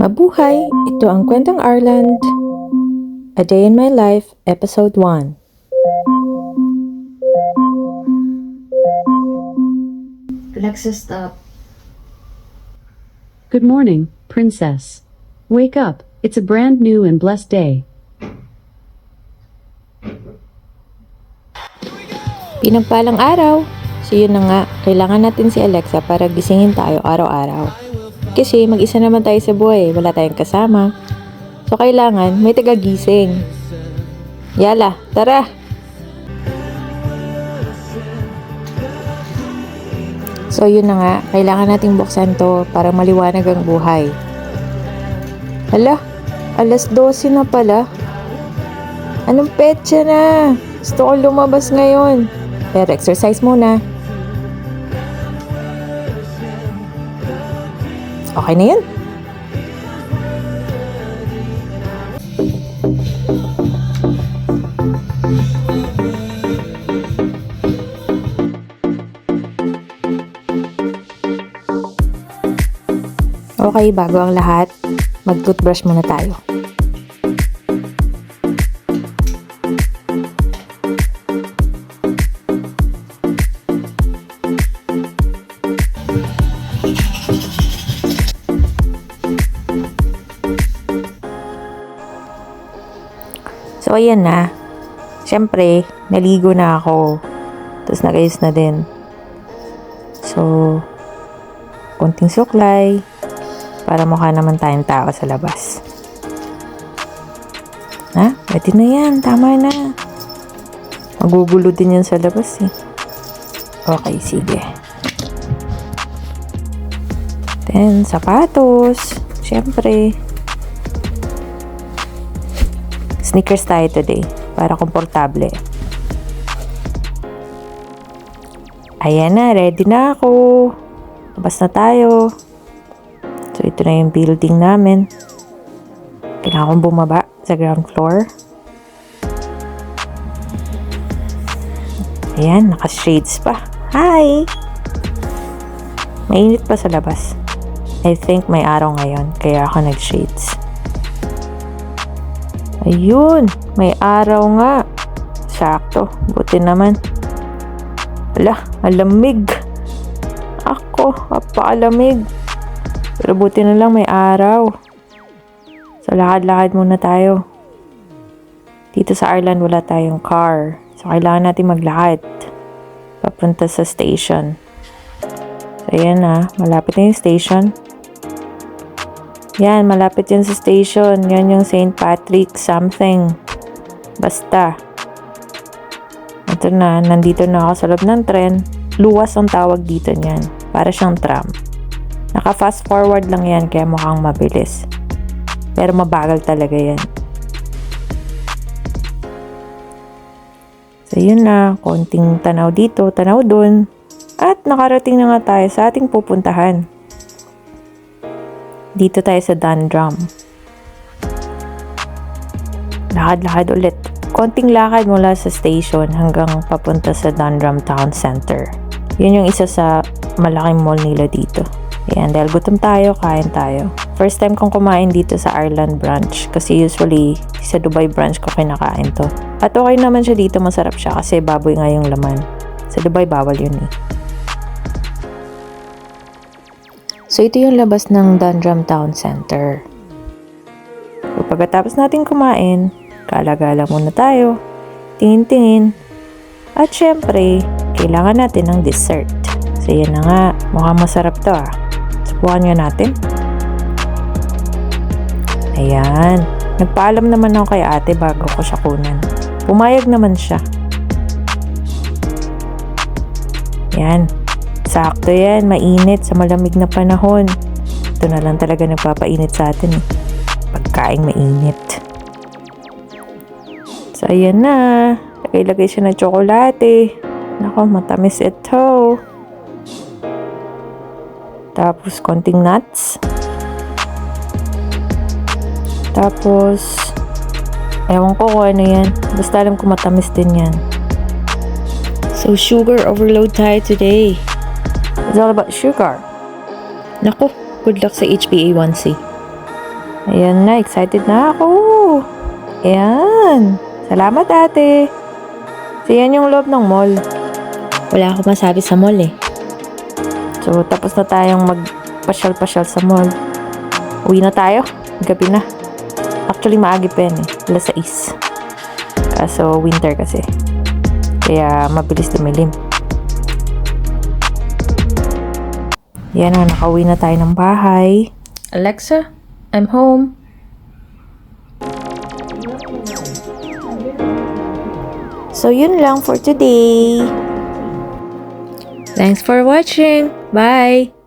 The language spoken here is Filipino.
Mabuhay! Ito ang Kwentang Ireland, A Day in My Life, Episode 1. Alexa, stop. Good morning, Princess. Wake up. It's a brand new and blessed day. Pinagpalang araw! So yun na nga, kailangan natin si Alexa para gisingin tayo araw-araw. Kasi mag-isa naman tayo sa buhay, wala tayong kasama. So kailangan may tagagising. Yala, tara! So yun na nga, kailangan nating buksan to para maliwanag ang buhay. Hala, alas 12 na pala. Anong petsa na? Gusto ko lumabas ngayon. Pero exercise muna. Okay na yun. Okay, bago ang lahat, mag-toothbrush muna tayo. So, ayan na. Siyempre, naligo na ako. Tapos, nag-ayos na din. So, konting suklay. Para mukha naman tayong tao sa labas. Ha? Pwede na yan. Tama na. Magugulo din yan sa labas eh. Okay, sige. Then, sapatos. Siyempre. Sneakers tayo today. Para komportable. Ayan na. Ready na ako. Labas na tayo. So, ito na yung building namin. Kailangan kong bumaba sa ground floor. Ayan, naka-shades pa. Hi! Mainit pa sa labas. I think may araw ngayon, kaya ako nag-shades. Ayun, may araw nga. Sakto, buti naman. Ala, malamig. Ako, apakalamig. Pero buti na lang may araw. So, lakad-lakad muna tayo. Dito sa Ireland, wala tayong car. So, kailangan natin maglakad. Papunta sa station. So, ayan na. Malapit na yung station. Yan, malapit yan sa station. Yan yung St. Patrick something. Basta. Ito na. Nandito na ako sa loob ng tren. Luwas ang tawag dito niyan. Para siyang tram. Naka-fast forward lang yan kaya mukhang mabilis. Pero mabagal talaga yan. So yun na, konting tanaw dito, tanaw dun. At nakarating na nga tayo sa ating pupuntahan. Dito tayo sa Dundrum. Lakad-lakad ulit. Konting lakad mula sa station hanggang papunta sa Dundrum Town Center. Yun yung isa sa malaking mall nila dito. Ayan, dahil gutom tayo, kain tayo. First time kong kumain dito sa Ireland branch kasi usually sa Dubai branch ko kinakain to. At okay naman siya dito, masarap siya kasi baboy nga yung laman. Sa Dubai, bawal yun eh. So, ito yung labas ng Dundrum Town Center. So, pagkatapos natin kumain, gala-gala muna tayo, tingin-tingin, at syempre, kailangan natin ng dessert. So, yan na nga, mukhang masarap to ah. Subukan nga natin. Ayan. Nagpaalam naman ako kay ate bago ko siya kunan. Pumayag naman siya. Ayan. Sakto yan. Mainit sa malamig na panahon. Ito na lang talaga nagpapainit sa atin eh. Pagkaing mainit. So, ayan na. Lagay-lagay siya ng tsokolate. Nako, matamis ito. Tapos, konting nuts. Tapos, ewan ko kung ano yan. Basta alam ko matamis din yan. So, sugar overload tayo today. It's all about sugar. Naku, good luck sa HbA1c. Ayan na, excited na ako. Ayan. Salamat ate. So yan yung loob ng mall. Wala akong masabi sa mall eh. So tapos na tayong magpasyal-pasyal sa mall. Uwi na tayo. Gabi na. Actually maagi pa yan eh. Alas 6. Kaso winter kasi. Kaya mabilis dumilim. Yan na, nakauwi na tayo ng bahay. Alexa, I'm home. So yun lang for today. Thanks for watching. Bye!